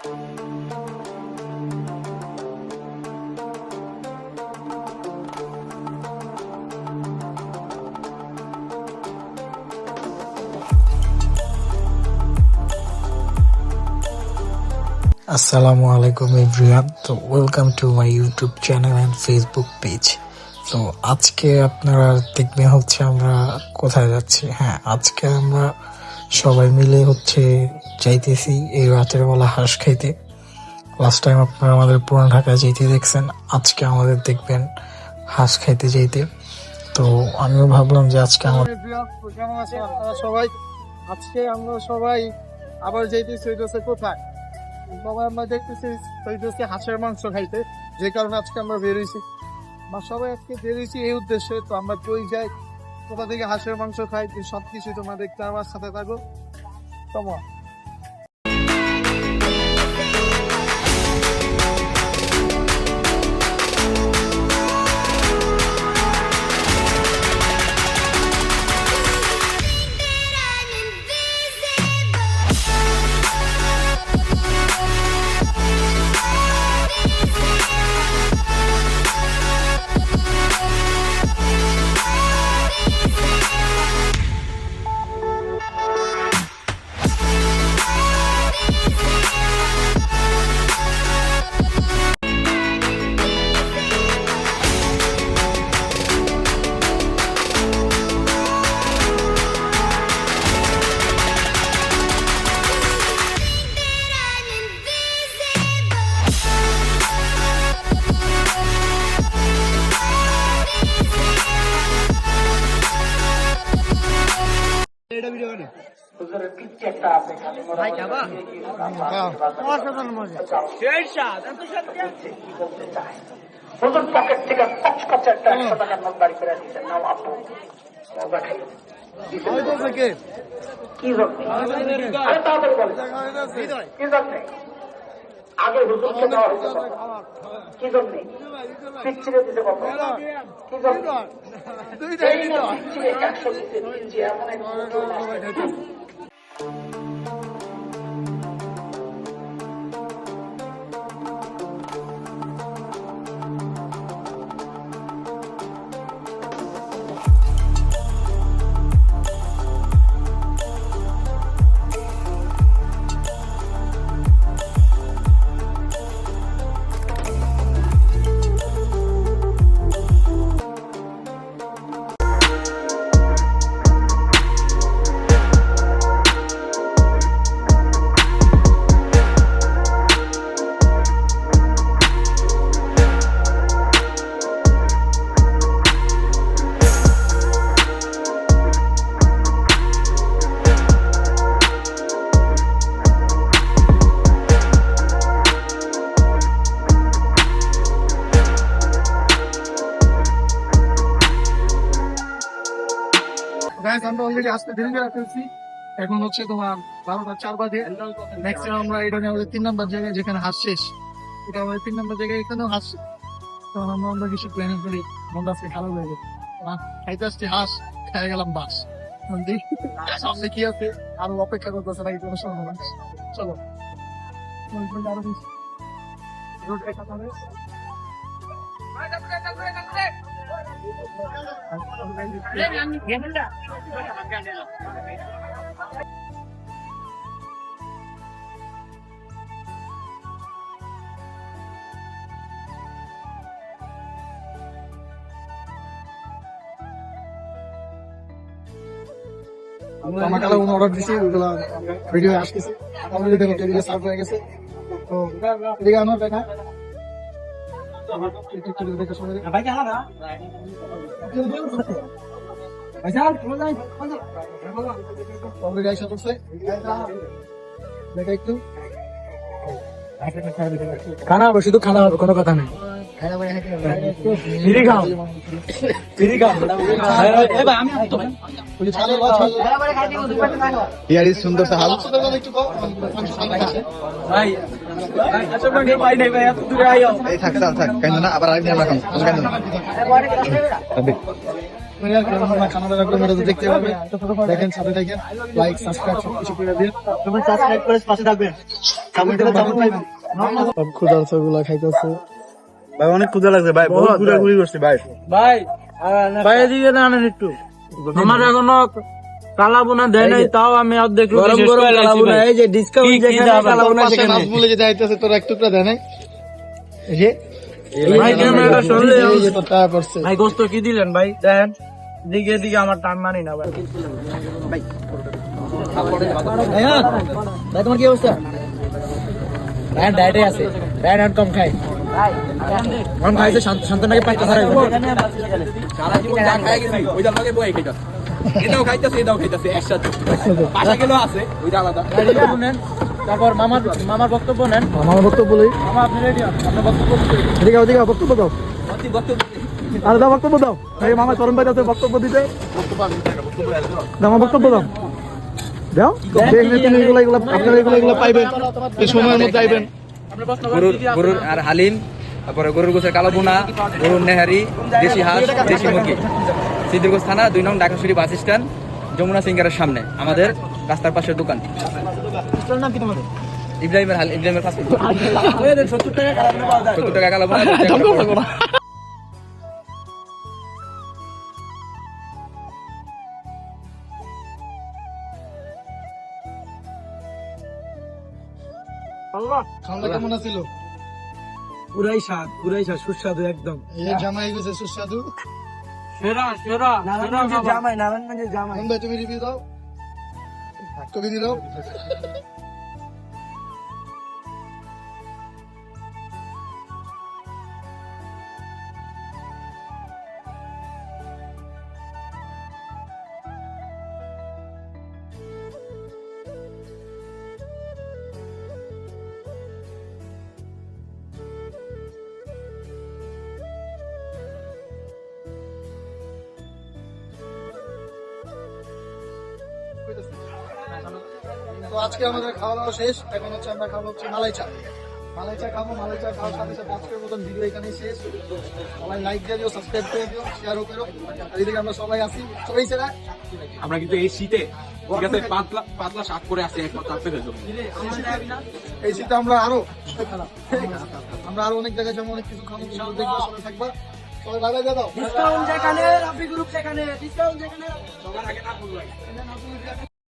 আসসালামু আলাইকুম এভরিওয়ান। তো welcome to my YouTube channel and Facebook page. তো আজকে আপনারা দেখবেন হচ্ছে আমরা কোথায় যাচ্ছি। হ্যাঁ, আজকে আমরা সবাই মিলে হচ্ছে যাইতেছি এই রাতের বেলা হাঁস খাইতে। লাস্ট টাইম আপনারা আমাদের পুরান ঢাকায় যাইতে দেখছেন, আজকে আমাদের দেখবেন হাঁস খাইতে যাইতে। তো আমিও ভাবলাম যে আজকে আমাদের কেমন আছেন আপনারা সবাই? আজকে আমরা সবাই আবার যাইতেছি হইতেছে কোথায়, সবাই আমরা দেখতেছি হইতেছে হাঁসের মাংস খাইতে, যে কারণে আজকে আমরা বেরিয়েছি। আমরা সবাই আজকে বেরিয়েছি এই উদ্দেশ্যে। তো আমরা কই যাই, কোথা থেকে হাঁসের মাংস খাই, সবকিছু তোমরা দেখতে আমার সাথে থাকো। তোমার পকেট থেকে কচকচে একটা 100 টাকার নোট বাড়ি করে দিয়েছেন, নাও আপু মজা খাই। কি জন্য? আরে তাড়াতাড়ি বলেন কি জন্য? আগে হুজুরকে দেওয়া হয়েছে কি জন্য? পিচ্ছিরে দিতে কত? কি জন্য? 100 দিতে এমন এক আমরা অলরেডি আসতে দেরি করে ফেলছি। এখন হচ্ছে তোমার 12:04 বাজে। নেক্সট আমরা এটা নিয়ে আমাদের 3 নম্বর জায়গায়, যেখানে হাঁস শেষ, এটা আমাদের 3 নম্বর জায়গায়, এখানেও হাঁস। তখন আমরা কিছু প্ল্যানিং করি, মনটা আজকে খারাপ হয়ে গেছে। খাইতে আসছি হাঁস, খাই গেলাম বাস। সামনে কি আছে আরো অপেক্ষা করতেছে নাকি কোনো সম্ভাবনা? চলো আরো বেশি রোড দেখা যাবে। আমাকে অর্ডার দিছি, ওগুলো ভিডিও আসতেছে, অলরেডি দেখো টেবিলে সার্ভ হয়ে গেছে। তো এদিকে আনো দেখা খানা হবে, শুধু খানা হবে, কোনো কথা নেই। সুন্দর হাল থাক কেন না, আবার আরেকদিন রাখুন কেন না। দেখতে পাবে, দেখেন সাথে থাকেন, লাইক সাবস্ক্রাইব সবকিছু করে দিন, সাবস্ক্রাইব করে পাশে থাকবেন। সব ক্ষুধার্ত গুলা খাইতেছে। ভাই অনেক ক্ষুধা লাগছে ভাই, বহুত ঘুরাঘুরি করছি ভাই। ভাই ভাই এদিকে না আনেন একটু, আমার এখনো কালাবোনা দেয় নাই, তাও আমি অর্ধেক রুটি শেষ করে লাইছি ভাই। এই যে ডিসকাউন্ট যেখানে কালাবোনা পাশে সেখানে নাজমুলে যে যাইতেছে তোর এক টুকরা দেয় নাই? এই যে ভাই ক্যামেরাটা সরলে এই যে তোর টাকা পড়ছে। ভাই গোস্ত কি দিলেন ভাই দেখেন, দিকে দিকে আমার টান মানি না ভাই। ভাই তোমার কি অবস্থা? ভাই ডায়েটে আছে, ডায়েট আর কম খাই, কম খাইছে শান্তনাকে পাইতে পারে। সারা জীবন যা খাই গেছি ওইটার লগে বই খাইতাছে, এটাও খাইতাছে এটাও খাইতাছে একসাথে, পাশা গেলেও আছে ওইটা আলাদা। তারপর মামার বক্তব্য নেন। আমার বক্তব্য বলি, মামা আপনি রেডি হন, আপনার বক্তব্য দিতে। এদিকে ওদিকে বক্তব্য দাও, আরে দাও বক্তব্য দাও। এই মামা চরণ ভাই আছে বক্তব্য দিতে, দাও আমার বক্তব্য দাও, দাও। আপনারা এগুলো পাইবেন এই সময়ের মধ্যে আইবেন। গরুর আর হালিম, তারপরে গরুর গোছের কালো বোনা, গরুর নেহারি, দেশি হাঁস, দেশি মুরগি, সিদ্ধিরগঞ্জ থানা 2 নং ঢাকা শরীফ বাস স্ট্যান্ড, যমুনা সিঙ্গারের সামনে আমাদের রাস্তার পাশের দোকান। ইব্রাহিমের ফাস্ট ফুড। 70 টাকা কালো বোনা, 70 টাকা বড় বোনা। খাওয়া কেমন আছিল? পুরাই স্বাদ সুস্বাদু একদম। এই জামাই গেছে সুস্বাদু। সেরা জামাই, নারায়ণগঞ্জের জামাই। ভাই তুমি রিভিউ দাও, কবি দিল। তো আজকে আমাদের খাওয়া দাওয়া শেষ, এখন হচ্ছে আমরা খাবো হচ্ছে মালাই চা। মালাই চা খাবো, মালাই চা খাওয়ার সাথে সাথে আজকের মতন ভিডিও এখানেই শেষ। সবাই লাইক দিয়ে দিও, সাবস্ক্রাইব করে দিও, শেয়ারও করো। আর এদিকে আমরা সবাই আছি, সবাই সেরা। আমরা কিন্তু এই শীতে ঠিক আছে পাতলা শাক করে আসি একবার তাতে ফেলবো। এই শীতে আমরা আরো অনেক জায়গায় যাবো, অনেক কিছু খাবো, সেগুলো দেখবো, সবাই থাকবা। সবাই বাই বাই দিয়ে দাও। ডিসকাউন্ট যেখানে, রাফি গ্রুপ সেখানে, ডিসকাউন্ট যেখানে। সবার আগে না ভুলবেন।